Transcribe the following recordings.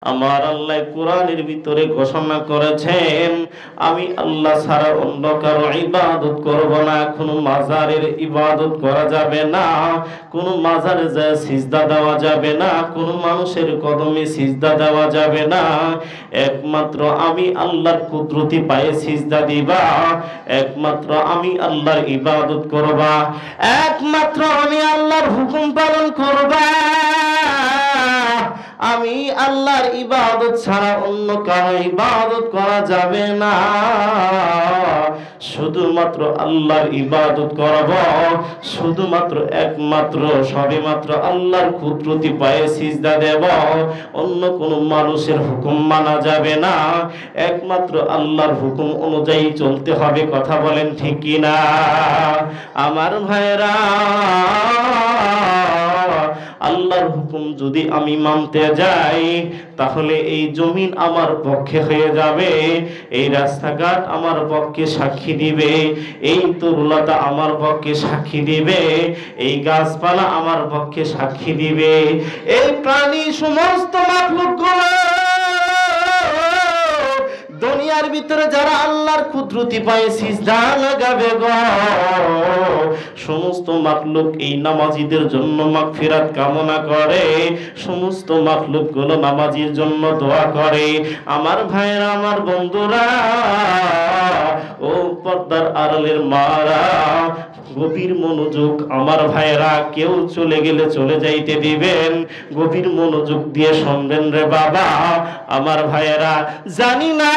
আমার আল্লাহ কোরআনের ভিতরে ঘোষণা করেছেন, আমি আল্লাহ ছাড়া অন্য কারো ইবাদত করব না। কোনো মাজারের ইবাদত করা যাবে না, কোনো মাজারে যায় সিজদা দেওয়া যাবে না, কোনো মানুষের কদমে সিজদা দেওয়া যাবে না। একমাত্র আমি আল্লাহর কুদরতি পায়ে সিজদা দিবা, একমাত্র আমি আল্লাহর ইবাদত করবা, একমাত্র আমি আল্লাহর হুকুম পালন করবা। আমি আল্লাহর ইবাদত ছাড়া অন্য কারো ইবাদত করা যাবে না। শুধুমাত্র আল্লাহর ইবাদত করব, শুধুমাত্র একমাত্র সবেমাত্র আল্লাহর কুদরতি পায়ে সিজদা দেব। অন্য কোন মানুষের হুকুম মানা যাবে না, একমাত্র আল্লাহর হুকুম অনুযায়ী চলতে হবে। কথা বলেন ঠিক কি না আমার ভাইরা? আল্লাহর হুকুম যদি আমি মানতে যাই, তাহলে এই জমিন আমার পক্ষে হয়ে যাবে, এই রাস্তাঘাট আমার পক্ষে সাক্ষী দিবে, এই তরুলতা আমার পক্ষে সাক্ষী দিবে, এই গাছপালা আমার পক্ষে সাক্ষী দিবে, এই প্রাণী সমস্ত মাখলুকগুলো দুনিয়ার ভিতরে যারা আল্লাহর কুদরতি পায়ে সিজদা লাগাবে গো, সমস্ত মাখলুক এই নামাজীদের জন্য মাগফিরাত কামনা করে, সমস্ত মাখলুক গুলো নামাজীর জন্য দোয়া করে। আমার ভাইরা, আমার বন্ধুরা, ও পর্দার আড়ালের মারা, গভীর মনোযোগ আমার ভাইরা, কেউ চলে গেলে চলে যাইতে দিবেন, গভীর মনোযোগ দিয়ে শুনবেন রে বাবা আমার ভাইরা। জানি না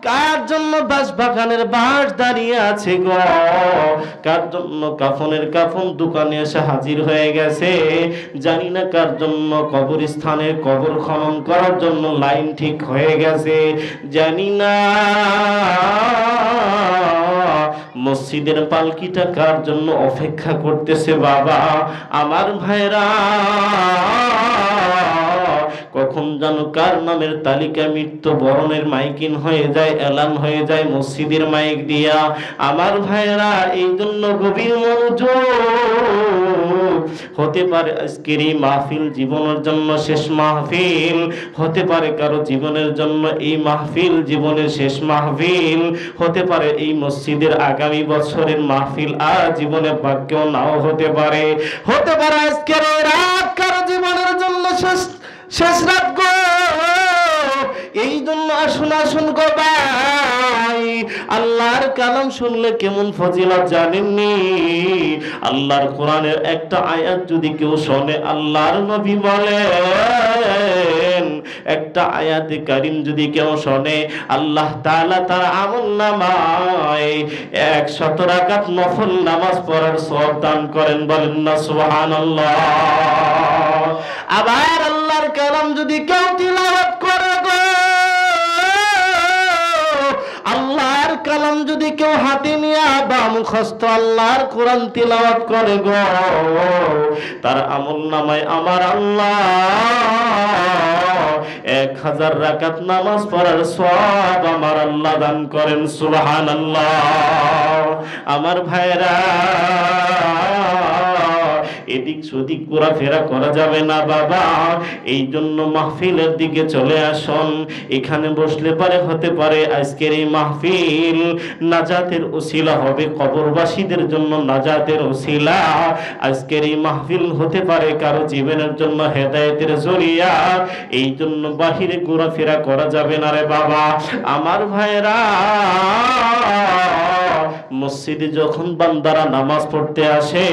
কার জন্য বাঁশ বাগানের বাঁশ দাঁড়িয়ে আছে গো, কার জন্য কাফনের কাফন দোকানে এসে হাজির হয়ে গেছে, জানি না কার জন্য কবরস্থানে কবর খনন করার জন্য লাইন ঠিক হয়ে গেছে, জানি না মসজিদের পালকিটা কার জন্য অপেক্ষা করতেছে বাবা আমার ভাইরা। কখন যেন কার নামের তালিকা মৃত্যু বরণের মাইকিং হয়ে যায়, এলান হয়ে যায় মসজিদের মাইক দিয়া। আমার ভাইরা, এই জন্য গভীর মনোযোগ। হতে পারে আজকের এই মাহফিল জীবনের জন্য শেষ মাহফিল, হতে পারে কারো জীবনের জন্য এই মাহফিল জীবনের শেষ মাহফিল, হতে পারে এই মসজিদের আগামী বছরের মাহফিল আর জীবনে ভাগ্যও নাও হতে পারে, হতে পারে আজকের এই রাত কারো জীবনের জন্য শেষ রাত গো। এই জন্য আসুন আসুন গো ভাই, আল্লাহর কালাম শুনলে কেমন ফজিলত জানেননি? আল্লাহর কোরআনের একটা আয়াত যদি কেউ শোনে, আল্লাহর নবী বলেন একটা আয়াতে কারিম যদি কেউ শোনে, আল্লাহ তাআলা তার আমলনামায় 100 রাকাত নফল নামাজ পড়ার সওয়াব দান করেন। বলেন না সুবহানাল্লাহ। আবার আল্লাহর কালাম যদি কেউ তিলাওয়াত করে গো, আল্লাহর কালাম যদি কেউ হাতে নিয়ে বা মুখস্থ আল্লাহর কোরআন তিলাওয়াত করে গো, তার আমলনামায় আমার আল্লাহ 1000 রাকাত নামাজ পড়ার সওয়াব আমার আল্লাহ দান করেন। সুবহানাল্লাহ। আমার ভাইরা, এদিক সেদিক ঘোরাফেরা করা যাবে না বাবা। এই জন্য মাহফিলের দিকে চলে আসুন। এখানে বসলে পারে হতে পারে আজকের এই মাহফিল নাজাতের ওসিলা হবে, কবরবাসীদের জন্য নাজাতের ওসিলা। আজকের এই মাহফিল হতে পারে কারো জীবনের জন্য হেদায়েতের জরিয়া। এই জন্য বাহিরে ঘোরাফেরা করা যাবে না রে বাবা আমার ভাইরা। মসজিদে যখন বান্দারা নামাজ পড়তে আসে,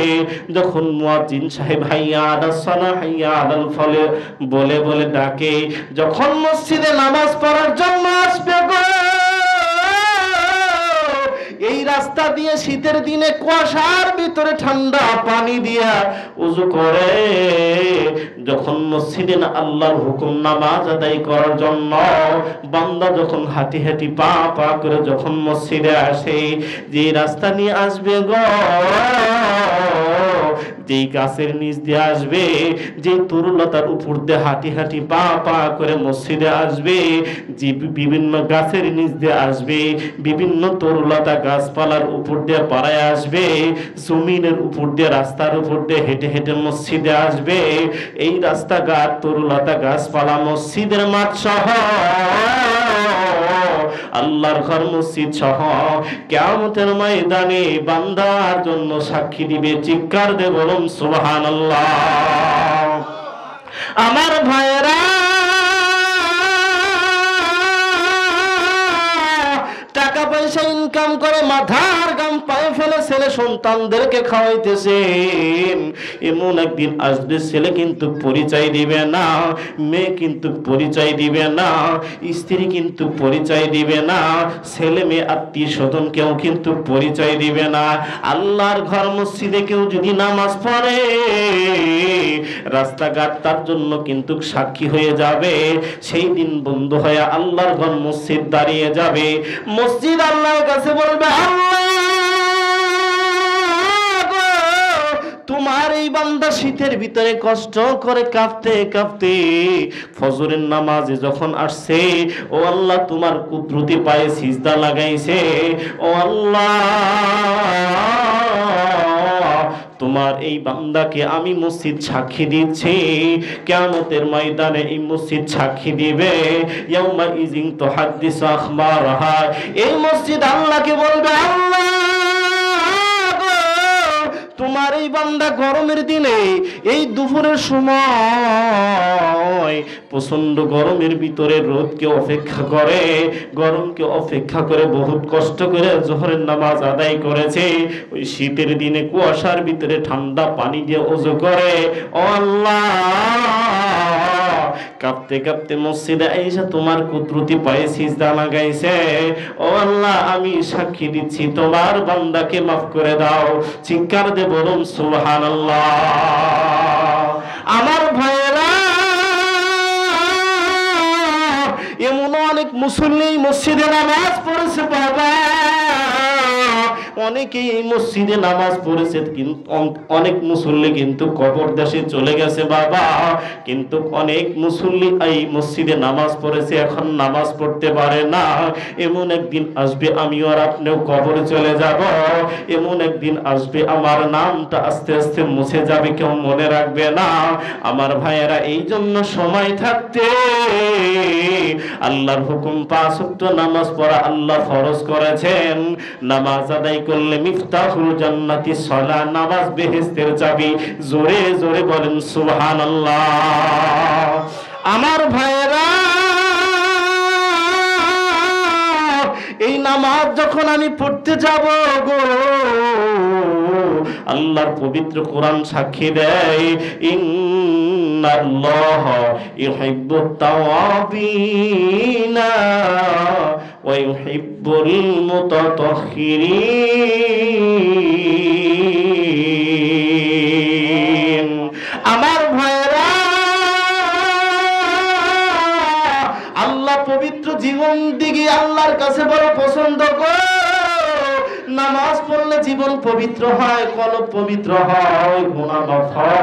যখন মুয়াজ্জিন সাহেব হাইয়া আলাস সালাহ হাইয়া আলাল ফালাহ বলে বলে ডাকে, যখন মসজিদে নামাজ পড়ার জন্য আসবে গো, এই রাস্তা দিয়ে শীতের দিনে কুয়াশার ভিতরে ঠান্ডা পানি দিয়া ওযু করে, যখন মসজিদে আল্লাহর হুকুম নামাজ আদায় করার জন্য বান্দা যখন হাঁটি হাঁটি পা পা করে যখন মসজিদে আসে, যে রাস্তা নিয়ে আসবে গো, যেই গাছের নিচ দিয়ে আসবে, যেই তরুলতার উপর দিয়ে হাঁটি হাঁটি পা পা করে মসজিদে আসবে, যে বিভিন্ন গাছের নিচ দিয়ে আসবে, বিভিন্ন তরুলতা গাছপালার উপর দিয়ে পাড়ায় আসবে, জমিনের উপর দিয়ে রাস্তার উপর দিয়ে হেঁটে হেঁটে মসজিদে আসবে, এই রাস্তাঘাট তরুলতা গাছপালা মসজিদের মাঠ সহ আল্লাহর ঘর মসজিদ সহ কিয়ামতের ময়দানে বান্দার জন্য সাক্ষী দিবে। চিৎকার দিয়ে বলুন সুবহানাল্লাহ। আমার ভাইয়েরা, টাকা পয়সা ইনকাম করে মাথার গাম পায়ে ফেলে ছেলে সন্তানদেরকে খাওয়াইতেছেন, এমন একদিন আসবে ছেলে কিন্তু পরিচয় দিবে না, মেয়ে কিন্তু পরিচয় দিবে না, স্ত্রী কিন্তু পরিচয় দিবে না, ছেলে মেয়ে আত্মীয় স্বজন কেউ কিন্তু পরিচয় দিবে না। আল্লাহর ঘর মসজিদে কেউ যদি নামাজ পড়ে, রাস্তাঘাট তার জন্য কিন্তু সাক্ষী হয়ে যাবে। সেই দিন বন্ধ হয়ে আল্লাহর ঘর মসজিদ দাঁড়িয়ে যাবে। মসজিদ আল্লাহর কাছে বলবে, আল্লাহ তোমার এই বান্দা শীতের ভিতরে কষ্ট করে কাঁপতে কাঁপতে ফজরের নামাজে যখন আসছে, ও আল্লাহ তোমার কুদরতি পায়ে সিজদা লাগাইছে, ও আল্লাহ তোমার এই বান্দাকে আমি মসজিদ সাক্ষী দিচ্ছি। কিয়ামতের ময়দানে এই মসজিদ সাক্ষী দিবে। ইয়াউমা ইজিন তুহাদ্দিসু আখবারহা, এই মসজিদ আল্লাহকে বলবে, আল্লাহ তোমার এই বান্দা গরমের দিনে এই দুপুরের সময় প্রচন্ড গরমের ভিতরে রোদকে অপেক্ষা করে, গরমকে অপেক্ষা করে বহুত কষ্ট করে জোহরের নামাজ আদায় করেছে, ওই শীতের দিনে কুয়াশার ভিতরে ঠান্ডা পানি দিয়ে ওযু করে, ও আল্লাহ কাঁপতে কাঁপতে মসজিদে আইসা তোমার কুদরতি পায়ে সিজদা লাগাইছে, ও আল্লাহ আমি সাক্ষী দিচ্ছি তোমার বান্দাকে মাফ করে দাও। চিৎকার দিয়ে বলুন সুবহানাল্লাহ। আমার ভাইয়েরা, এমন অনেক মুসল্লি মসজিদে নামাজ পড়েছে বাবা, অনেকেই এই মসজিদে নামাজ পড়েছে, কিন্তু অনেক মুসল্লি কিন্তু কবর দেশে চলে গেছে বাবা। কিন্তু অনেক মুসল্লি এই মসজিদে নামাজ পড়েছে, এখন নামাজ পড়তে পারে না। এমন একদিন আসবে আমিও আর আপনিও কবরে চলে যাব, এমন একদিন আসবে আমার নামটা আস্তে আস্তে মুছে যাবে, কেউ মনে রাখবে না। আমার ভাইয়েরা, এই জন্য সময় থাকতে আল্লাহর হুকুম 5 ওয়াক্ত নামাজ পড়া আল্লাহ ফরজ করেছেন। নামাজ আদায় করলে মিফতাহুল জান্নাতি সালাহ, নামাজ বেহেশতের চাবি। জোরে জোরে বলেন সুবহানাল্লাহ। আমার ভাইয়েরা, এই নামাজ যখন আমি পড়তে যাব গো, আল্লাহর পবিত্র কোরআন সাক্ষী দেয়, ইন্নাল্লাহ ইউহিব্বুত তাওয়াবিনা ওয়া ইউহিব্বুল মুতাতাহহিরিন। আমার ভাইরা, আল্লাহ পবিত্র জীবন দিকে আল্লাহর কাছে বড় পছন্দ করে। নামাজ পড়লে জীবন পবিত্র হয়, কলব পবিত্র হয়, গুনাহ মাফ হয়।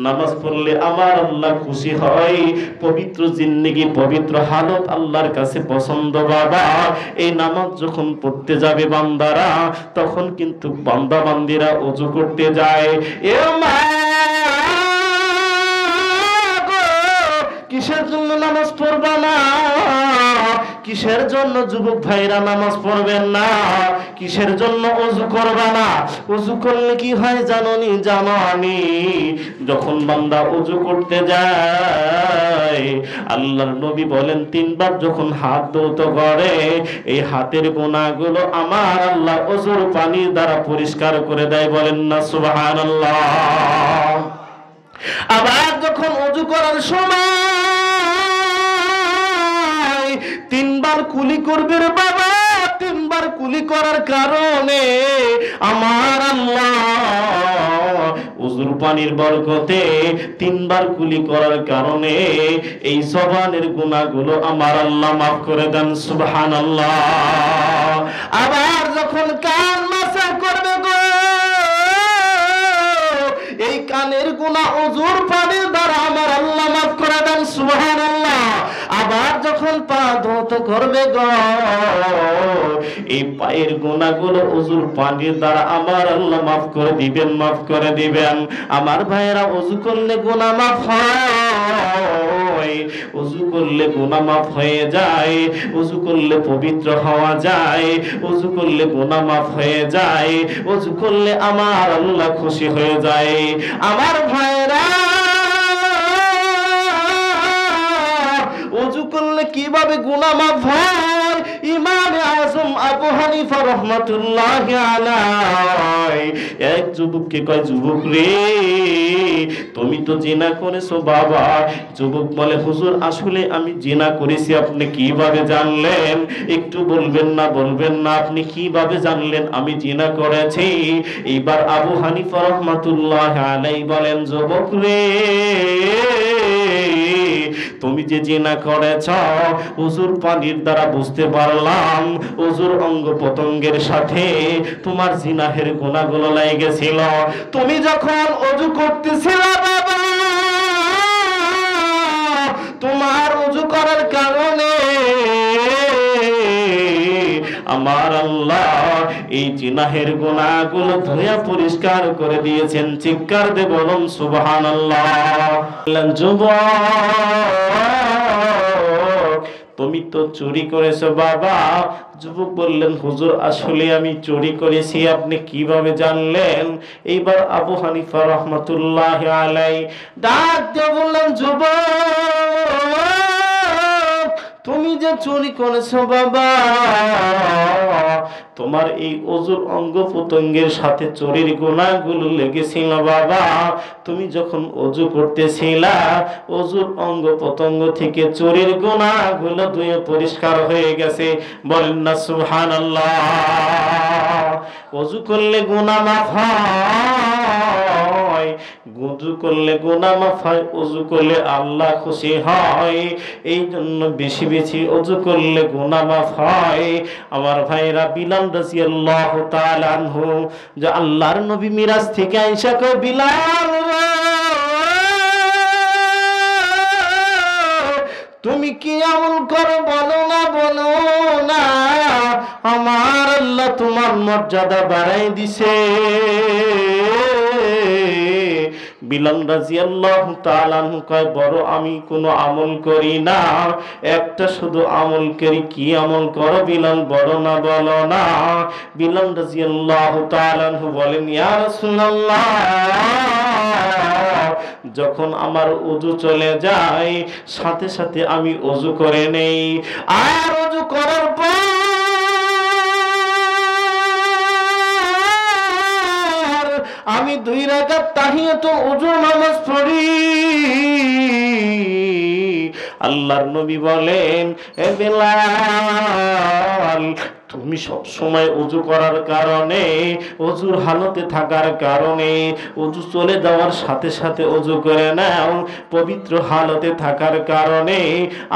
নামাজ পড়লে আমার আল্লাহ খুশি হয়, পবিত্র জিন্দেগি পবিত্র হালত আল্লাহর কাছে পছন্দ বাবা। এই নামাজ যখন পড়তে যাবে বান্দারা, তখন কিন্তু বান্দা বান্দিরা ওযু করতে যায়। এ মা, কিসের জন্য নামাজ পড়বা না? কিসের জন্য যুবক ভাইরা নামাজ পড়বেন না? কিসের জন্য ওযু করবা না? ওযু করলে কি হয় জানোনি? জানোনি যখন বান্দা ওযু করতে যায়, আল্লাহর নবী বলেন 3 বার যখন হাত ধৌত করে, এই হাতের গুনাহগুলো আমার আল্লাহ ওযুর পানির দ্বারা পরিষ্কার করে দেয়। বলেন না সুবহানাল্লাহ। আবার যখন ওযু করার সময় 3 বার কুলি করবে রে বাবা। 3 বার কুলি করার কারণে আমার আল্লাহ ওযুর পানির বরকতে 3 বার কুলি করার কারণে এই জবানের গুনাহগুলো আমার আল্লাহ মাফ করে দেন। সুবহানাল্লাহ। আবার যখন কান মাসা করবে গো, কানের গুনাহ ওযুর পানির দ্বারা আমার আল্লাহ মাফ করে দেন, সুবহানাল্লাহ। আবার যখন পা ধৌত করবে গো, এই পায়ের গুনাহগুলো ওযুর পানির দ্বারা আমার আল্লাহ মাফ করে দিবেন, মাফ করে দিবেন। আমার ভাইয়েরা, ওযু করলে গুনাহ মাফ হয়, ওযু করলে গুনাহ মাফ হয়ে যায়, ওযু করলে পবিত্র হওয়া যায়, ওযু করলে গুনাহ মাফ হয়ে যায়, ওযু করলে আমার আল্লাহ খুশি হয়ে যায়। আমার ভাইরা, ওযু করলে কিভাবে গুনাহ মাফ হয়? ইমাম আযম আবু হানিফা রাহমাতুল্লাহি আলাইহি এক যুবককে কয়, যুবক রে, তুমি তো জিনা করেছো বাবা। যুবক বলে, হুজুর আসলে আমি জিনা করেছি, আপনি কিভাবে জানলেন? একটু বলবেন না, বলবেন না, আপনি কিভাবে জানলেন আমি জিনা করেছি? এইবার আবু হানিফা রাহমাতুল্লাহি আলাইহি বলেন, যুবক রে, তুমি যে জিনা করেছ, ওযুর পানির দ্বারা বুঝতে পারলাম ওযুর অঙ্গ প্রত্যঙ্গের সাথে তোমার জিনাহের গুনাহগুলো লেগে গেছিল। তুমি যখন ওযু করতেছিলে বাবা, তোমার ওযু করার কারণে আমার আল্লাহ এই জিনাহের গুনাহগুলো ধুইয়া পরিষ্কার করে দিয়েছেন। চিৎকার দিয়ে বলুন সুবহানাল্লাহ। যুবক, তুমি তো চুরি করেছো বাবা। যুবক বললেন, হুজুর আসলে আমি চুরি করেছি, আপনি কিভাবে জানলেন? এইবার আবু হানিফা রাহমাতুল্লাহি আলাইহি ডাক দিয়ে বললেন, যুবক, তুমি যে চুরি করেছো বাবা, তোমার এই ওযুর অঙ্গ প্রত্যঙ্গের সাথে চুরির গুনাহগুলো লেগেছিল বাবা। তুমি যখন ওযু করতেছিলা, ওযুর অঙ্গ প্রত্যঙ্গ থেকে চুরির গুনাহগুলো ধুয়ে পরিষ্কার হয়ে গেছে। বলেন না সুবহানাল্লাহ। ওযু করলে গুনাহ মাফ হয়, ওযু করলে গুনাহ মাফ হয়, ওযু করলে আল্লাহ খুশি হয়। এই জন্য বেশি বেশি ওযু করলে গুনাহ মাফ হয়। আমার ভাইরা, বিলাল রাদিয়াল্লাহু তাআলা আনহু যে আল্লাহর নবী মিরাজ থেকে আয়েশা কয়, বিলাল তুমি কি আমল করো বলো না, বলো না, আমার আল্লাহ তোমার মর্যাদা বাড়াই দিছে। বিলাল রাদিয়াল্লাহু তাআলা আনহু কয়, বড় আমি কোনো আমল করি না, একটা শুধু আমল করি। কি আমল করো বিলাল, বড় না, বলো না। বিলাল রাদিয়াল্লাহু তাআলা আনহু বলেন, ইয়া রাসূলুল্লাহ, যখন আমার ওযু চলে যায়, সাথে সাথে আমি ওযু করে নেই। আর ওযু করার পর আমি 2 রাকাত তাহিয়াতুল ওযু নামাজ পড়ি। আল্লাহর নবী বলেন, এ বিলাল, তুমি সব সময় ওযু করার কারণে, ওযুর হালতে থাকার কারণে, ওযু চলে যাওয়ার সাথে সাথে ওযু করে নাও, পবিত্র হালতে থাকার কারণে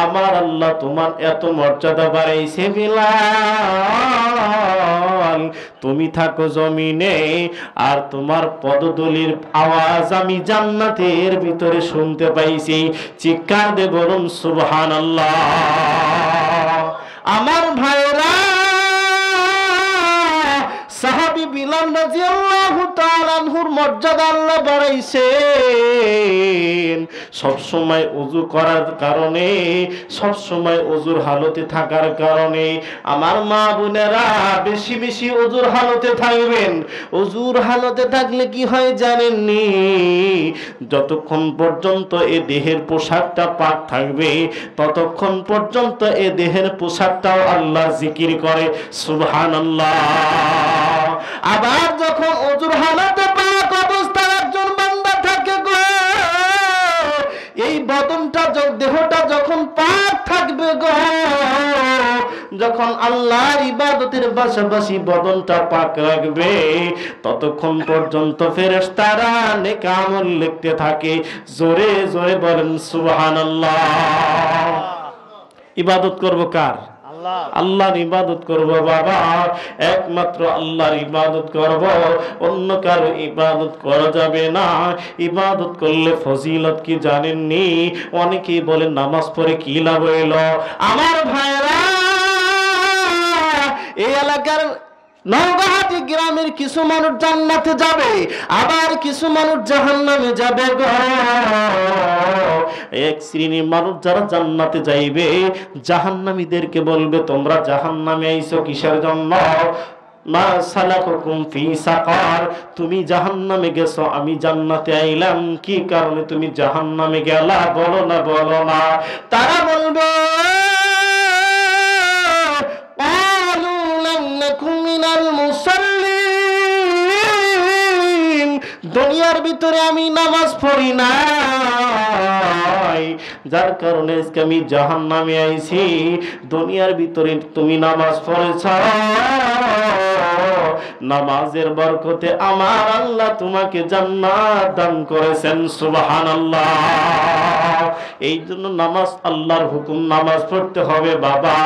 আমার আল্লাহ তোমার এত মর্যাদা বাড়াইছে। বিলাল, তুমি থাকো জমিনে, আর তোমার পদধূলির আওয়াজ আমি জান্নাতের ভিতরে শুনতে পাইছি। চিৎকার দিয়ে বলুন সুবহানাল্লাহ। আমার ভাইরা, সাহাবী বিলাল রাদিয়াল্লাহু তাআলা আনহুর মর্যাদা আল্লাহ বাড়াইছেন সব সময় ওযু করার কারণে, সব সময় ওযুর হালতে থাকার কারণে। আমার মা বোনেরা, বেশি বেশি ওযুর হালতে থাকবেন। ওযুর হালতে থাকলে কি হয় জানেননি? যতক্ষণ পর্যন্ত এ দেহের পোশাকটা পাক থাকবে, ততক্ষণ পর্যন্ত এ দেহের পোশাকটাও আল্লাহ জিকির করে, সুবহানাল্লাহ। আবার যখন ওযুর হালতে পাক অবস্থায় একজন বান্দা থাকে গো, এই বদনটা, দেহটা যখন পাক থাকবে গো, যখন আল্লাহর ইবাদতের পাশাপাশি বদনটা পাক রাখবে, ততক্ষণ পর্যন্ত ফেরেশতারা নেক আমল লিখতে থাকে। জোরে জোরে বলেন সুবহানাল্লাহ। ইবাদত করব কার? আল্লাহর ইবাদত করব বাবা, একমাত্র আল্লাহর ইবাদত করব, অন্য কারো ইবাদত করা যাবে না। ইবাদত করলে ফজিলত কি জানেননি? অনেকেই বলে নামাজ পড়ে কি লাভ হইল। আমার ভাইরা, এই এলাকার নওগাঁহাটি গ্রামের কিছু মানুষ জান্নাতে যাবে, আবার কিছু মানুষ জাহান্নামে যাবে গো। এক শ্রেণীর মানুষ যারা জান্নাতে যাইবে, জাহান্নামীদেরকে বলবে তোমরা জাহান্নামে আইছো কিসের জন্য? মা সালাকুকুম ফি সাকার, তুমি জাহান্নামে গেছো, আমি জান্নাতে আইলাম, কি কারণে তুমি জাহান্নামে গেলা? বলো না, বলো না। তারা বলবে দুনিয়ার ভিতরে আমি নামাজ পড়ি নাই, যার কারণে আমি জাহান্নামে আইছি। দুনিয়ার ভিতরে তুমি নামাজ পড়েছ, নামাজের বরকতে আমার আল্লাহ তোমাকে জান্নাত দান করেছেন। সুবহানাল্লাহ। এই জন্য নামাজ আল্লাহর হুকুম, নামাজ পড়তে হবে বাবা।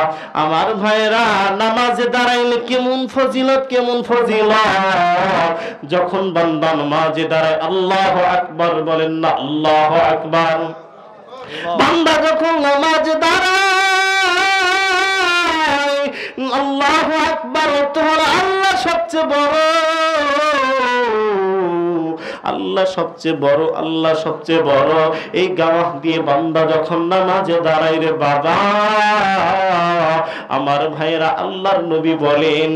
আমার ভাইরা, নামাজে দাঁড়াইলে কেমন ফজিলত, কেমন ফজিলত। যখন বান্দা নামাজে দাঁড়ায় আল্লাহু আকবার বলেন না, আল্লাহু আকবার। বান্দা যখন নামাজে দাঁড়ায় আল্লাহু আকবার, তোমার আল্লাহ সবচেয়ে বড়, আল্লাহ সবচেয়ে বড়, আল্লাহ সবচেয়ে বড়। এই গাওয়া দিয়ে বান্দা যখন নামাজে দাঁড়ায় রে বাবা, আমার ভাইরা, আল্লাহর নবী বলেন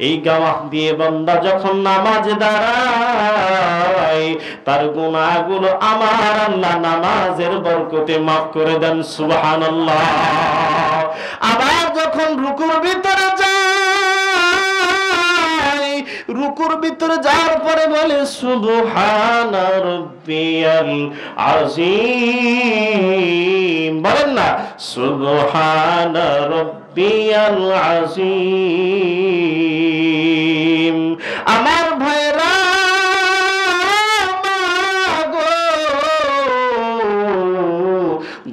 এই গাওয়া দিয়ে বান্দা যখন নামাজে দাঁড়ায় তার গুনাহগুলো আমার আল্লাহ নামাজের বরকতে মাফ করে দেন। সুবহানাল্লাহ। আবার যখন রুকুর ভিতরে যায়, রুকুর ভিতরে যাওয়ার পরে বলে সুবহানা রাব্বিয়াল আযীম, বলেন না সুবহানা রাব্বিয়াল আযীম। আমার ভাইরা,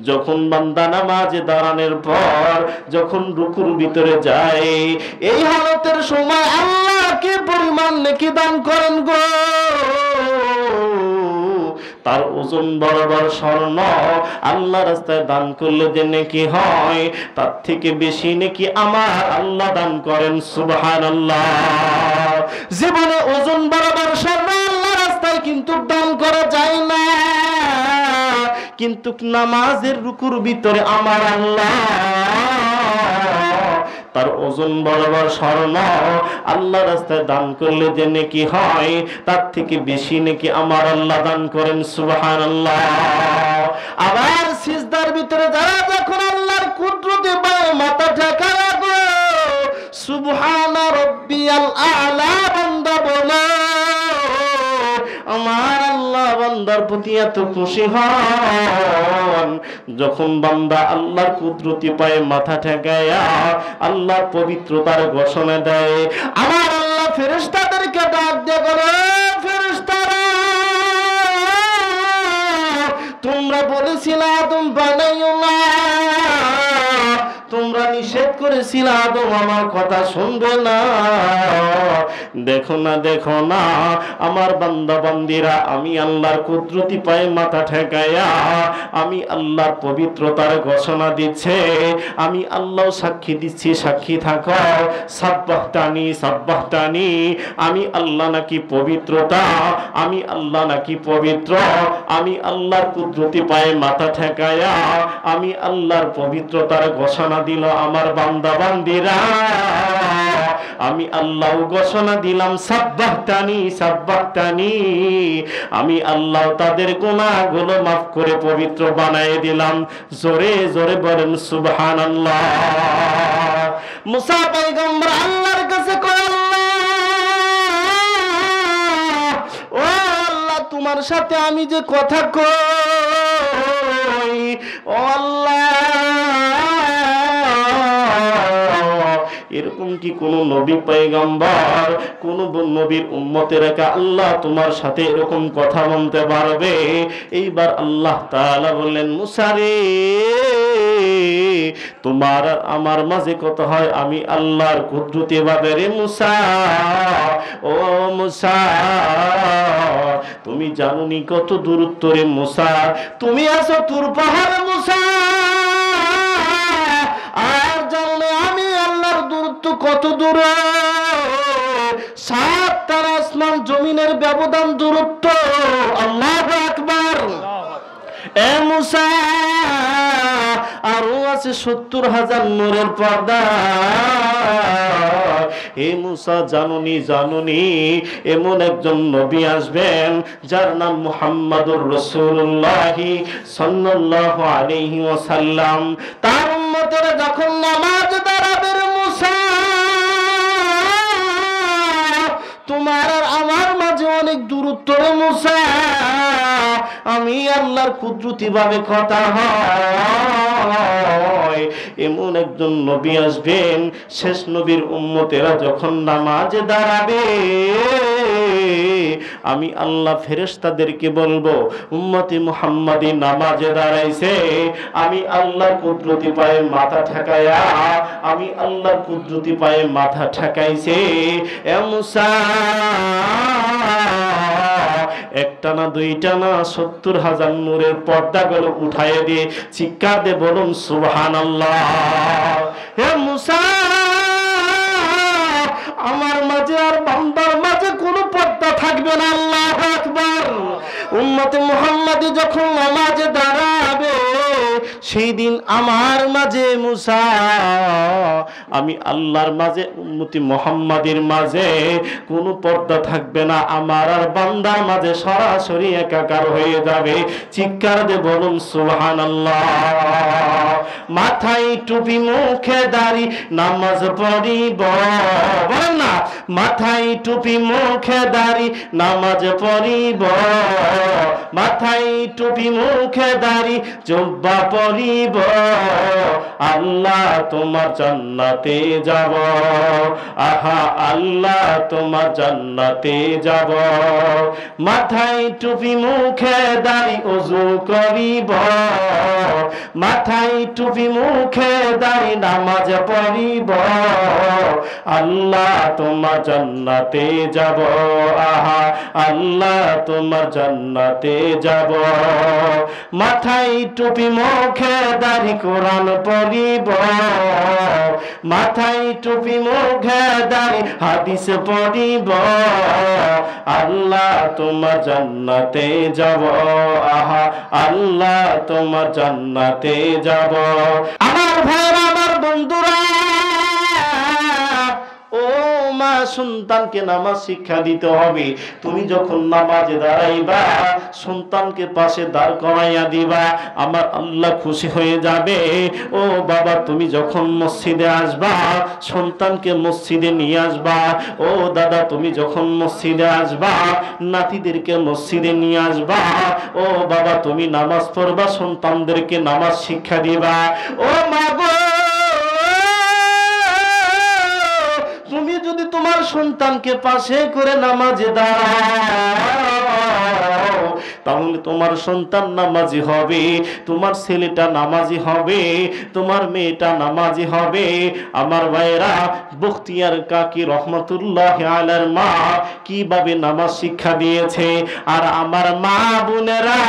যখন বান্দা নামাজে দাঁড়ানোর পর যখন রুকুর ভিতরে যায়, এই হালতের সময় আল্লাহ কি পরিমাণ নেকি দান করেন গো। তার ওজন বরাবর স্বর্ণ আল্লাহ রাস্তায় দান করলে যে নেকি হয়, তার থেকে বেশি নেকি আমার আল্লাহ দান করেন। সুবহানাল্লাহ। জীবনে ওজন বরাবর স্বর্ণ আল্লাহ রাস্তায় কিন্তু দান করা যায় না, কিন্তু নামাজের রুকুর ভিতরে আমার আল্লাহ তার ওজন বরাবর স্বর্ণ আল্লাহ রাস্তায় দান করলে যে নেকি হয়, তার থেকে বেশি নেকি আমার আল্লাহ দান করেন। সুবহানাল্লাহ। আবার সিজদার ভিতরে যারা যখন আল্লাহর কুদরতে পায় মাথা ঠেকায় গো, সুবহানা রাব্বিয়াল আ'লা বান্দা বলে, আমার আল্লাহ বান্দার প্রতি এত খুশি হন যখন বান্দা আল্লাহর কুদরতি পায়ে মাথা ঠেকায়া আল্লাহর পবিত্রতার ঘোষণা দেয়। আমার আল্লাহ ফেরেশতাদেরকে ডাক দিয়ে বলে, ফেরেশতারা তোমরা বলেছিলে আদম বানাইও না, তোমরা নিষেধ করেছিলে আদম আমার কথা শুনবে না। দেখো না, দেখো না আমার বান্দা বান্দিরা আমি আল্লাহর কুদরতি পায়ে মাথা ঠেকায়া আমি আল্লাহর পবিত্রতার ঘোষণা দিচ্ছে, আমি আল্লাহ সাক্ষী দিচ্ছি, সাক্ষী থাকো। সাব্বাহতানি সাব্বাহতানি, আমি আল্লাহ নাকি পবিত্রতা, আমি আল্লাহ নাকি পবিত্র। আমি আল্লাহর কুদরতি পায়ে মাথা ঠেকায়া আমি আল্লাহর পবিত্রতার ঘোষণা দিল আমার বান্দা বান্দিরা। আমি আল্লাহ ঘোষণা দিলাম সাব্বাহতানি সাব্বাহতানি, আমি আল্লাহ তাদের গুনাহগুলো মাফ করে পবিত্র বানায় দিলাম। জোরে জোরে বলেন সুবহানাল্লাহ। মুসা পয়গম্বর আল্লাহর কাছে কয়, আল্লাহ ও আল্লাহ তোমার সাথে আমি যে কথা কই, ও আল্লাহ এরকম এরকম কি কোন নবী পয়গম্বর কোন নবীর উম্মতেরা আল্লাহ তোমার সাথে এরকম কথা বলতে পারবে? এইবার আল্লাহ তাআলা বললেন, মুসা রে, তোমার আর আমার মাঝে কথা হয় আমি আল্লাহর কুদরতি ভাবে। রে মুসা, ও মুসা, তুমি জানোনি কত দূরত্ব রে মুসা? তুমি আছো তুর পাহাড়ে মুসা, আর জানো আমি আল্লাহর দূরত্ব কত দূরে? 7 তারা আসমান জমিনের ব্যবধান দূরত্ব। আল্লাহু আকবার। এ মুসা, আরো আছে 70,000 নূরের পর্দা। হে মুসা, জানুনি এমন একজন নবী আসবেন যার নাম মুহাম্মাদুর রাসূলুল্লাহ সাল্লাল্লাহু আলাইহি ওয়াসাল্লাম। তার উম্মতেরা যখন নামাজ দাঁড়াবে মুসা, তোমার আর আমার মাঝে অনেক দূরত্ব রে মুসা। আমি আল্লাহর কুদরতি ভাবে কথা হয়। এমন একজন নবী আসবেন, শেষ নবীর উম্মতেরা যখন নামাজে দাঁড়াবে আমি আল্লাহ ফেরেশতাদেরকে বলবো, উম্মতি মুহাম্মাদি নামাজে দাঁড়াইছে, আমি আল্লাহর কুদরতি পায়ে মাথা ঠেকায়া, আমি আল্লাহর কুদরতি পায়ে মাথা ঠেকাইছে। এ মুসা, একটা না দুইটা না 70,000 নূরের পর্দাগুলো উঠাইয়ে দিয়ে চিৎকার দিয়ে বলুন সুবহানাল্লাহ। হে মুসা, আমার মাঝে আর বান্দার মাঝে কোনো পর্দা থাকবে না। আল্লাহু আকবার। উম্মতে মুহাম্মাদি যখন নামাজে দাঁড়াবে সেই দিন আমার মাঝে মুসা, আমি আল্লাহর মাঝে, উম্মতি মুহাম্মাদির মাঝে কোনো পর্দা থাকবে না। আমার আর বান্দার মাঝে সরাসরি একাকার হয়ে যাবে। চিৎকার দিয়ে বলুন সুবহানাল্লাহ। মাথায় টুপি মুখে দাড়ি নামাজ পড়িব, বলেন না, মাথায় টুপি মুখে দাড়ি নামাজ পড়িব, মাথায় টুপি মুখে দাড়ি জুব্বা পড়িব, আল্লাহ তোমার জান্নাতে যাব, আহা আল্লাহ তোমার জান্নাতে যাব। মাথায় টুপি মুখে দাড়ি ওযু করিব, মাথায় টুপি মুখে দাড়ি নামাজ পড়িব, আল্লাহ তোমার জান্নাতে যাব, আহা আল্লাহ তোমার জান্নাতে যাব। মাথায় টুপি মুখে দাড়ি কোরআন পড়িব, মাথায় টুপি মুখে দাড়ি হাদিস পড়িব, আল্লাহ তোমার জান্নাতে যাব, আহা আল্লাহ তোমার জান্নাতে যাব। আমার ভাইরা, আমার বন্ধুরা, ও মা, সন্তানকে নামাজ শিক্ষা দিতে হবে। তুমি যখন নামাজে দাঁড়াইবা সন্তানকে পাশে দাঁড় করাইয়া দিবা, আমার আল্লাহ খুশি হয়ে যাবে। ও বাবা, তুমি যখন মসজিদে আসবা সন্তানকে মসজিদে নিয়ে আসবা। ও দাদা, তুমি যখন মসজিদে আসবা নাতিদেরকে মসজিদে নিয়ে আসবা। ও বাবা, তুমি নামাজ পড়বা, সন্তানদেরকে নামাজ শিক্ষা দিবা। ও মা গো, তুমি যদি তোমার সন্তানকে পাশে করে নামাজে দাঁড়াও তাহলে তোমার সন্তান নামাজি হবে, তোমার ছেলেটা নামাজি হবে, তোমার মেয়েটা নামাজি হবে। আমার ভাইরা, বখতিয়ার কাকি রহমতুল্লাহ আলাইহির মা কিভাবে নামাজ শিক্ষা দিয়েছে, আর আমার মা বোনেরা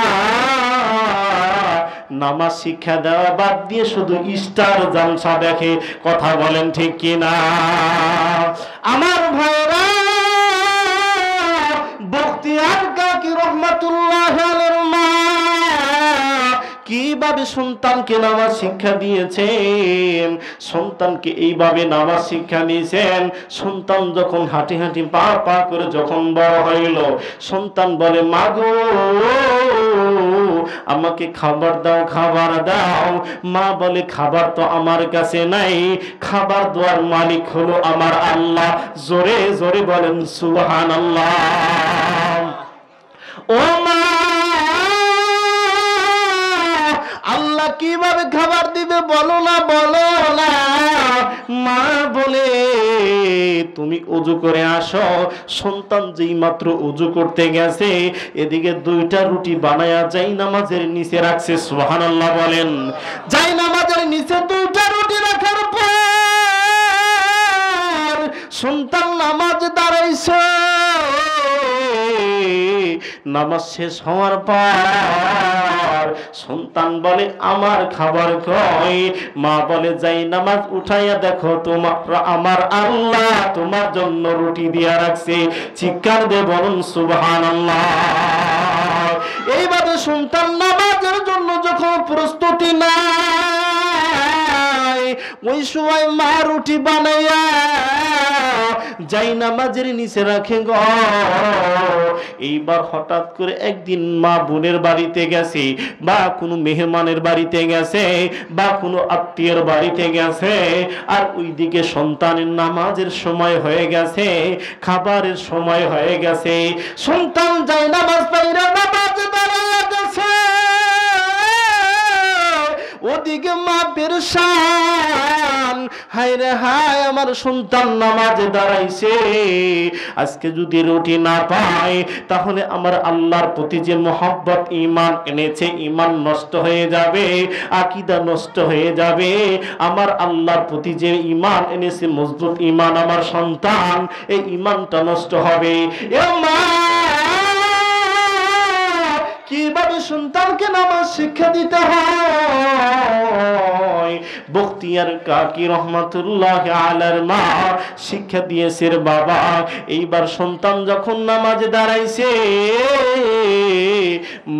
নামাজ শিক্ষা দেওয়া বাদ দিয়ে শুধু স্টার জালসা দেখে। কথা বলেন ঠিক কিনা? আমার ভাইরা, বখতিয়ার কাকি রহমাতুল্লাহ আলাইহির মা কিভাবে সন্তানকে নামাজ শিক্ষা দিয়েছেন, সন্তানকে এইভাবে নামাজ শিক্ষা দিয়েছেন। সন্তান যখন হাঁটি হাঁটি পা পা করে যখন বড় হইল, সন্তান বলে, মা গো আমাকে খাবার দাও, খাবার দাও। মা বলে, খাবার তো আমার কাছে নাই, খাবার দেওয়ার মালিক হলো আমার আল্লাহ। জোরে জোরে বলেন সুবহানাল্লাহ। ও মা, আল্লাহ কিভাবে খাবার দিবে বলো না, বলো না। মা বলে তুমি ওযু করে আসো। সন্তান যেই মাত্র ওযু করতে গেছে, এদিকে 2টা রুটি বানায়া জায়নামাজের নিচে রাখছে। সুবহানাল্লাহ বলেন। জায়নামাজের নিচে 2টা রুটি রাখার পর সন্তান নামাজ দাঁড়াইছে। নামাজ শেষ হওয়ার পর সন্তান বলে আমার খাবার কই? মা বলে যাই নামাজ উঠাইয়া দেখো তোমার আমার আল্লাহ তোমার জন্য রুটি দিয়া রাখছে। চিৎকার দিয়ে বলুন সুবহানাল্লাহ। এইভাবে সন্তান নামাজের জন্য যখন প্রস্তুতি নাই, ওই সময় মা রুটি বানাইয়া জায়নামাজের নিচে রাখে গো। এইবার হঠাৎ করে একদিন মা বোনের বাড়িতে গেছে, বা কোনো মেহমানের বাড়িতে গেছে, বা কোনো আত্মীয়ের বাড়িতে গেছে, আর ওইদিকে সন্তানের নামাজের সময় হয়ে গেছে, খাবারের সময় হয়ে গেছে। সন্তান জায়নামাজ পড়ে নামাজে দাঁড়িয়ে গেছে, ওদিকে মা পেরেশান। হায় রে হায়, আমার সন্তান নামাজে দাঁড়াইছে, আজকে যদি রুটি না পায় তাহলে আমার আল্লাহর প্রতি যে মহব্বত ঈমান এনেছে, ঈমান নষ্ট হয়ে যাবে, আকীদা নষ্ট হয়ে যাবে। আমার আল্লাহর প্রতি যে ঈমান এনেছে, মজবুত ঈমান আমার সন্তান, এই ঈমানটা নষ্ট হবে। এ মা কিভাবে সন্তানকে নামাজ শিক্ষা দিতে হয়, বখতিয়ার কাকি রহমাতুল্লাহ আলাইহির মা শিক্ষা দিয়েছে বাবা। এইবার সন্তান যখন নামাজে দাঁড়াইছে,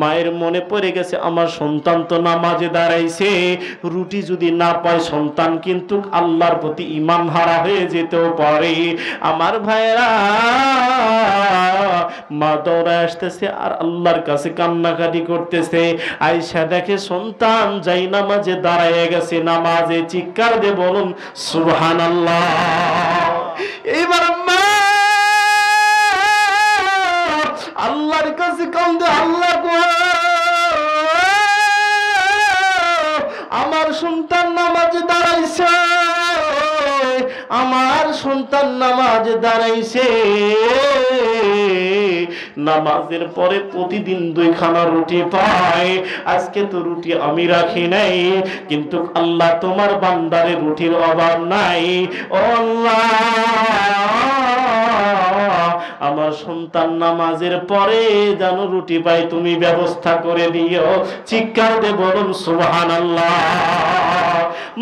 মায়ের মনে পড়ে গেছে আমার সন্তান তো নামাজে দাঁড়াইছে, রুটি যদি না পায় সন্তান কিন্তু আল্লাহর প্রতি ঈমান হারা হয়ে যেতেও পারে। আমার ভাইরা, মা দৌড়ায় আসতেছে আর আল্লাহর কাছে কান্নাকাটি করতেছে। আয়েশা দেখে সন্তান জায়নামাজে দাঁড়ায় গেছে নামাজে। চিৎকার দিয়ে বলুন সুবহানাল্লাহ। এইবার মা আল্লাহর কাছে কান্দে, আল্লাহ গো, আমার সন্তান নামাজে দাঁড়াইছে, আমার সন্তান নামাজে দাঁড়াইছে। নামাজের পরে প্রতিদিন 2খানা রুটি পায়, আজকে তো রুটি আমি রাখি নাই, কিন্তু আল্লাহ তোমার বান্দারে রুটির অভাব নাই। ও আল্লাহ, আমার সন্তান নামাজের পরে যেন রুটি পায় তুমি ব্যবস্থা করে দিও। চিৎকার দিয়ে বলুন সুবহানাল্লাহ।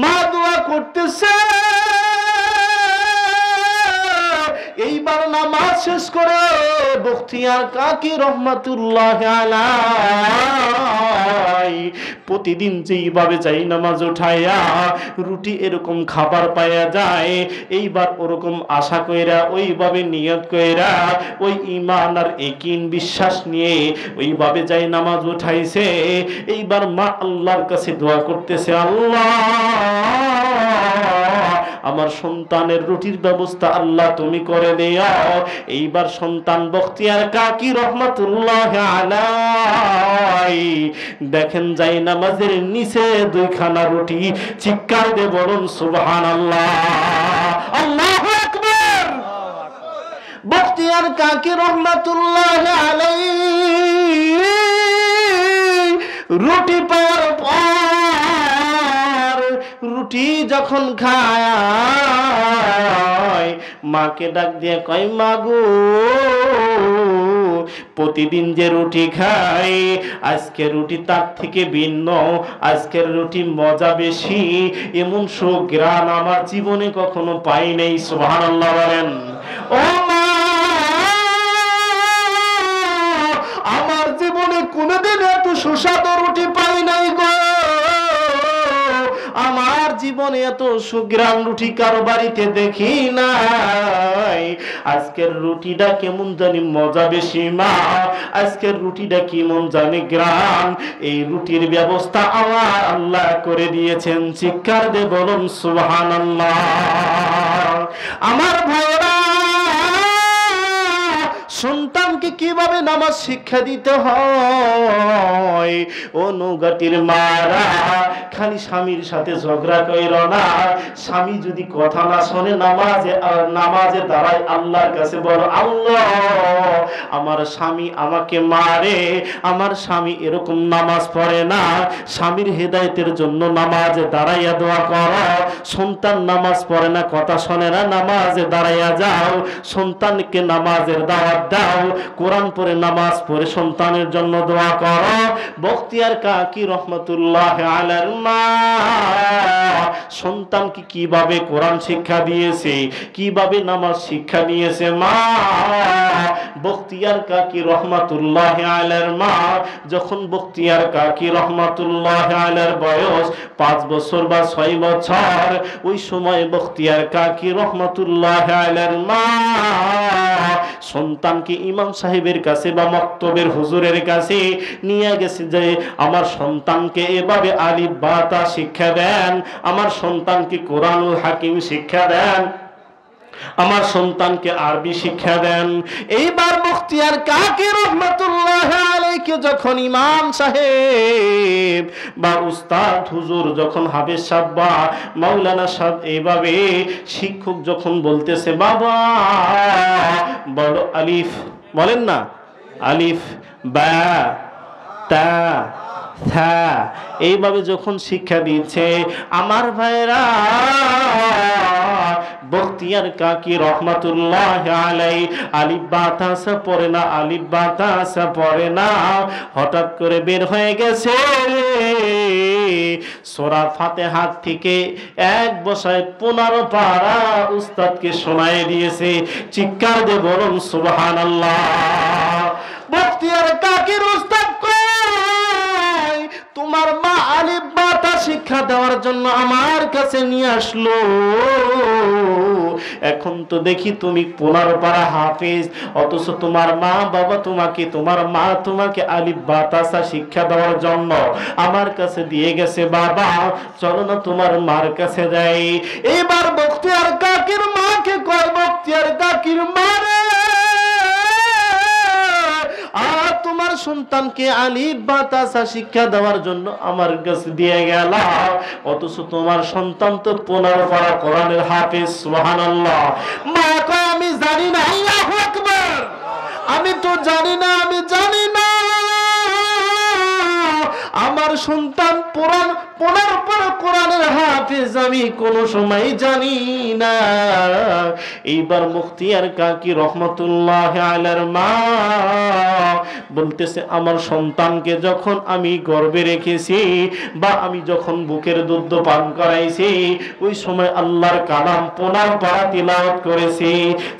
মা দোয়া করতেছে। এইবার নামাজ শেষ করে বখতিয়ার কাকি রহমাতুল্লাহ আলাইহি প্রতিদিন যেইভাবে যাই নামাজ উঠাইয়া রুটি এরকম খাবার পাওয়া যায়, এইবার ওরকম আশা কইরা, ওইভাবে নিয়ত কইরা, ওই ঈমান আর ইয়াকিন বিশ্বাস নিয়ে ওইভাবে যাই নামাজ উঠাইছে। এইবার মা আল্লাহর কাছে দোয়া করতেছে, আল্লাহ আমার সন্তানের রুটির ব্যবস্থা আল্লাহ তুমি করে দিও। এইবার সন্তান বখতিয়ার কাকি রহমাতুল্লাহ আলাইহি দেখেন জায়নামাজের নিচে 2খানা রুটি। চিৎকার দিয়ে বলুন সুবহানাল্লাহ, আল্লাহু আকবার। বখতিয়ার কাকি রহমাতুল্লাহ আলাইহি রুটি পাওয়ার পর, রুটি যখন খায়, মাকে ডাক দিয়ে কয়, মা গো, প্রতিদিন যে রুটি খাই, আজকে রুটি তার থেকে ভিন্ন, আজকের রুটি মজা বেশি, এমন সুঘ্রাণ আমার জীবনে কখনো পাই নাই। সুবহানাল্লাহ বলেন। ও মা, আমার জীবনে কোনোদিন এত সুস্বাদু রুটি পাই নাই গো, আমার জীবনে এত সুঘ্রাণ রুটি কারো বাড়িতে দেখি নাই। আজকের রুটিটা কেমন জানি মজা বেশি মা, আজকের রুটিটা কেমন জানি গ্রাম, এই রুটির ব্যবস্থা আমার আল্লাহ করে দিয়েছেন। চিৎকার দিয়ে বলুন সুবহানাল্লাহ। আমার ভাইরা, সন্তানকে কিভাবে নামাজ শিক্ষা দিতে হয়। ও নৌগাটির মারা, খালি স্বামীর সাথে ঝগড়া কইরো না। স্বামী যদি কথা না শোনে নামাজে দাঁড়ায় আল্লাহর কাছে বলো, আল্লাহ আমার স্বামী আমাকে মারে, আমার স্বামী এরকম নামাজ পড়ে না। স্বামীর হেদায়েতের জন্য নামাজে দাঁড়াইয়া দোয়া করো। সন্তান নামাজ পড়ে না, কথা শোনে না, নামাজে দাঁড়াইয়া যাও, সন্তানকে নামাজের দাওয়াত দাও। কোরআন পড়ে নামাজ পড়ে সন্তানের জন্য দোয়া করো। বখতিয়ার কাকি রহমতুল্লাহ আলাইহির মা সন্তানকে কিভাবে কোরআন শিক্ষা দিয়েছে, কিভাবে নামাজ শিক্ষা দিয়েছে। মা বখতিয়ার কাকি রহমতুল্লাহ আলাইহির মা যখন বখতিয়ার কাকি রহমতুল্লাহ আলাইহির বয়স 5 বছর বা 6 বছর, ওই সময় বখতিয়ার কাকি রহমতুল্লাহ আলাইহির মা সন্তানকে ইমাম সাহেবের কাছে বা মক্তবের হুজুরের কাছে নিয়ে গেছে যে আমার সন্তানকে এভাবে আলিফ বা তা শিক্ষা দেন, আমার সন্তানকে কোরআনুল হাকিম শিক্ষা দেন, আমার সন্তানকে আরবি শিক্ষা দেন। এইবার বখতিয়ার কাকি রহমাতুল্লাহ আলাইহি যখন ইমাম সাহেব বা উস্তাদ হুজুর, যখন হাফেজ সাহেব বা মাওলানা সাহেব এইভাবে শিক্ষক যখন বলতেছে, বাবা বলো আলিফ, বলেন না আলিফ বা তা থা, এইভাবে যখন শিক্ষা দিচ্ছে, আমার ভাইরা বখতিয়ার কাকি রহমাতুল্লাহ আলাইহি আলিফ বা তা সা পড়ে না, আলিফ বা তা সা পড়ে না। হঠাৎ করে বের হয়ে গেছে সূরা ফাতিহা থেকে এক বসায় 15 পারা উস্তাদকে শোনায় দিয়েছে। চিৎকার দিয়ে বলুন সুবহানাল্লাহ। বখতিয়ার কাকির উস্তাদ কই, তোমার মা আলিফ বা তা শিক্ষা দেওয়ার জন্য আমার কাছে নিয়ে আসলো, এখন তো দেখি তুমি 15 পারা হাফেজ, অথচ তোমার মা বাবা তোমাকে, তোমার মা তোমাকে আলিফ বা তা শিক্ষা দেওয়ার জন্য আমার কাছে দিয়ে গেছে। বাবা চলো না তোমার মার কাছে যাই। এবার বখতিয়ার কাকির মাকে কয়, বখতিয়ার কাকির মারে আর তোমার সন্তানকে আলিফ বা তা শিক্ষা দেওয়ার জন্য আমার কাছে দিয়ে গেল, অথচ তোমার সন্তান তো 15 পারা কোরআনের হাফেজ। সুবহানাল্লাহ। মা কয় আমি জানি না। আল্লাহু আকবার। আমি তো জানি না, আমি জানি না আমার সন্তান 15 পারা কোরআনের হাফেজ, আমি কোনো সময় জানি না। এইবার বখতিয়ার কাকি রহমতুল্লাহ আলাইহির মা বলতেছে, আমার সন্তানকে যখন আমি গর্ভে রেখেছি বা আমি যখন বুকের দুধ পান করাইছি, ওই সময় আল্লাহর কালাম 15 পারা তিলাওয়াত করেছি।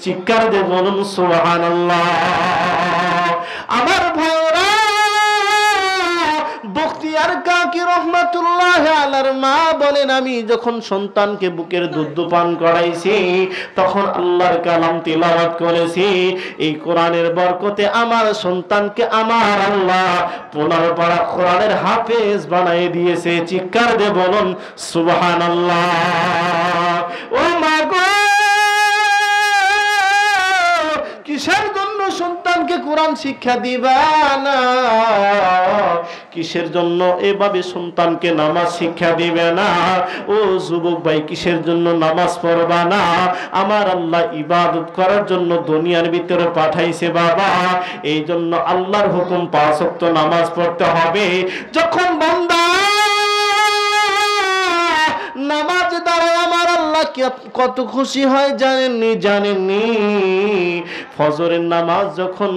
চিৎকার দিয়ে বলুন সুবহানাল্লাহ। আমার ভাইরা বখতিয়ার কাকি রহমাতুল্লাহ আলাইহির মা বলেন, আমি যখন সন্তানকে বুকের দুধ পান করাইছি তখন আল্লাহর কালাম তিলাওয়াত করেছি। এই কোরআনের বরকতে আমার সন্তানকে আমার আল্লাহ 15 পারা কোরআনের হাফেজ বানিয়ে দিয়েছে। চিৎকার দিয়ে বলুন সুবহানাল্লাহ। ও মা গো, কিসের জন্য সন্তানকে কোরআন শিক্ষা দিবা না? কিসের জন্য এভাবে সন্তানকে নামাজ শিক্ষা দিবে না? ও যুবক ভাই, কিসের জন্য নামাজ পড়বা না? আমার আল্লাহ ইবাদত করার জন্য দুনিয়ার ভিতরে পাঠাইছে বাবা, এই জন্য আল্লাহর হুকুম 5 ওয়াক্ত নামাজ পড়তে হবে। যখন বান্দা নামাজ দাঁড়ায় আমার আল্লাহ কত খুশি হয় জানেননি? ফজরের নামাজ যখন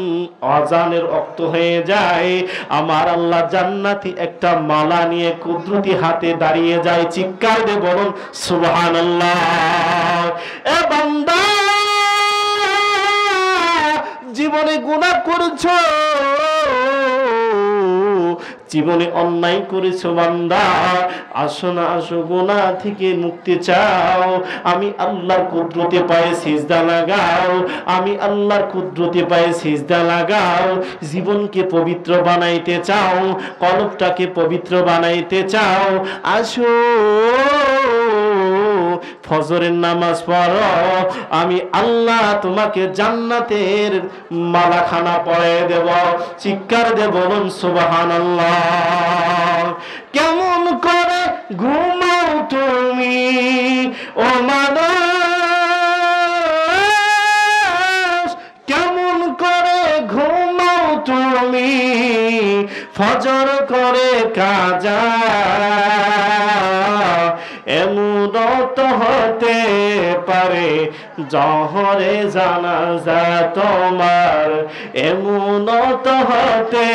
আযানের ওয়াক্ত হয়ে যায়, আমার আল্লাহ জান্নাতি একটা মালা নিয়ে কুদরতি হাতে দাঁড়িয়ে যায়। চিৎকার দিয়ে বলুন সুবহানাল্লাহ। এ বান্দা, জীবনে গুনাহ করেছো, জীবনে অন্যায় করেছো বান্দা, আসো না, আসো গুনাহ থেকে মুক্তি চাও, আমি আল্লাহর কুদরতে পায়ে সিজদা লাগাও, আমি আল্লাহর কুদরতে পায়ে সিজদা লাগাও। জীবনকে পবিত্র বানাইতে চাও, কলবটাকে পবিত্র বানাইতে চাও, আসো ফজরের নামাজ পড়ো, আমি আল্লাহ তোমাকে জান্নাতের মালাখানা পরিয়ে দেব। চিৎকার দিয়ে বলুন সুবহানাল্লাহ। কেমন করে ঘুমাও তুমি ও মানুষ, কেমন করে ঘুমাও তুমি ফজর করে কাজা, এমন তো হতে পারে জহরে জানাজা তোমার, এমন তো হতে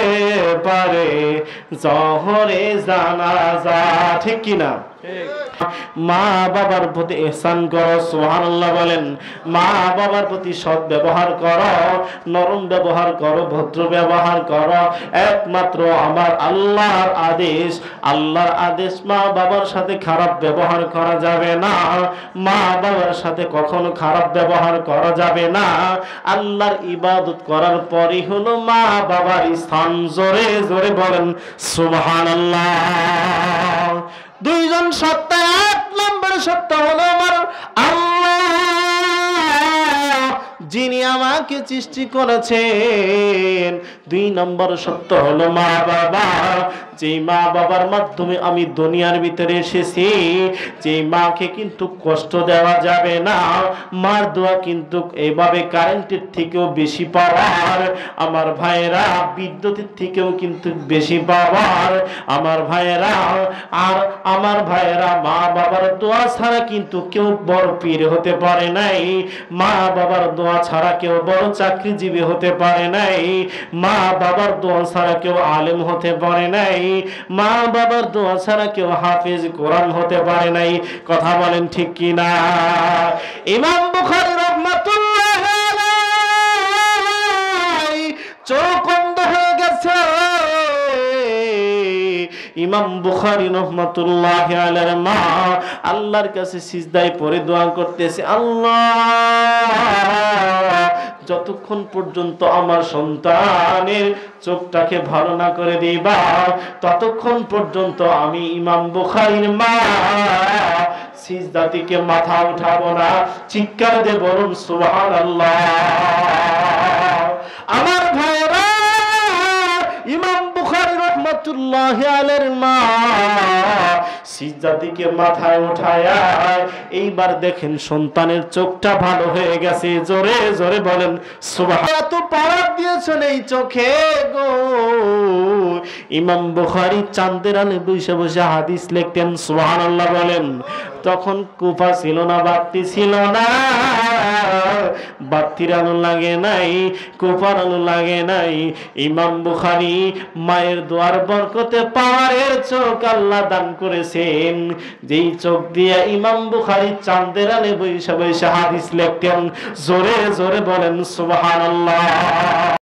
পারে জহরে জানাজা। ঠিক কিনা? মা বাবার প্রতি ইহসান করো, সুবহানাল্লাহ বলেন। মা বাবার প্রতি সৎ ব্যবহার করো, নরম ব্যবহার করো, ভদ্র ব্যবহার করো। একমাত্র আমার আল্লাহর আদেশ, আল্লাহর আদেশ। মা বাবার সাথে খারাপ ব্যবহার করা যাবে না, মা বাবার সাথে কখনো খারাপ ব্যবহার করা যাবে না। আল্লাহর ইবাদত করার পরই হলো মা বাবার স্থান। জোরে জোরে বলেন সুবহানাল্লাহ। দুইজন সত্তা, এক নম্বর সত্তা হলো আমার আল্লাহ, যিনি আমাকে সৃষ্টি করেছেন। দুই নম্বর সত্য হলো মা বাবা, যে মা বাবার মাধ্যমে আমি দুনিয়ার ভিতরে এসেছি। যে মাকে কিন্তু কষ্ট দেওয়া যাবে না। মার দোয়া কিন্তু এইভাবে কারেন্টের থেকেও বেশি পাওয়ার আমার ভাইয়েরা, বিদ্যুতের থেকেও কিন্তু বেশি পাওয়ার আমার ভাইয়েরা। আর আমার ভাইয়েরা, মা বাবার দোয়া ছাড়া কিন্তু কেউ বড় পীর হতে পারে নাই, মা বাবার দোয়া ছাড়া কেউ বড় চাকরিজীবী হতে পারে নাই, মা বাবার দোয়া ছাড়া কেউ আলেম হতে পারে নাই, মা বাবার দোয়া ছাড়া কেউ হাফেজ কোরআন হতে পারে নাই। কথা বলেন ঠিক কিনা? ইমাম বুখারী রাহমাতুল্লাহ আলাইহি চোখ অন্ধ হয়ে গেছে। ইমাম বুখারী রাহমাতুল্লাহ আলাইহির মা আল্লাহর কাছে সিজদায় পড়ে দোয়া করতেছে, আল্লাহ যতক্ষণ পর্যন্ত আমার সন্তানের চোখটাকে ভালো না করে দিবা, ততক্ষণ পর্যন্ত আমি ইমাম বুখারীর মা সিজদা থেকে মাথা উঠাবো না। চিৎকার দিয়ে বলুন সুবহানাল্লাহ। আমার ভাইরা, ইমাম বুখারী রাহমাতুল্লাহ আলাইহির মা সিজদা থেকে মাথা উঠায়া এইবার দেখেন সন্তানের চোখটা ভালো হয়ে গেছে। জোরে জোরে বলেন সুবহানাল্লাহ। এত পাওয়ার দিয়েছেন এই চোখে গো। ইমাম বুখারী চাঁদের আলো বসে বসে হাদিস লিখতেন, সুবহানাল্লাহ বলেন। তখন কুফা ছিল না, বাতি ছিল না, বাতির আলো লাগে নাই, কুফার আলো লাগে নাই। ইমাম বুখারী মায়ের দোয়ার বরকতে পাওয়ারের চোখ আল্লাহ দান করেছেন, যেই চোখ দিয়ে ইমাম বুখারী চাঁদের আলো বসে বসে হাদিস লিখতেন। জোরে জোরে বলেন সুবহানাল্লাহ।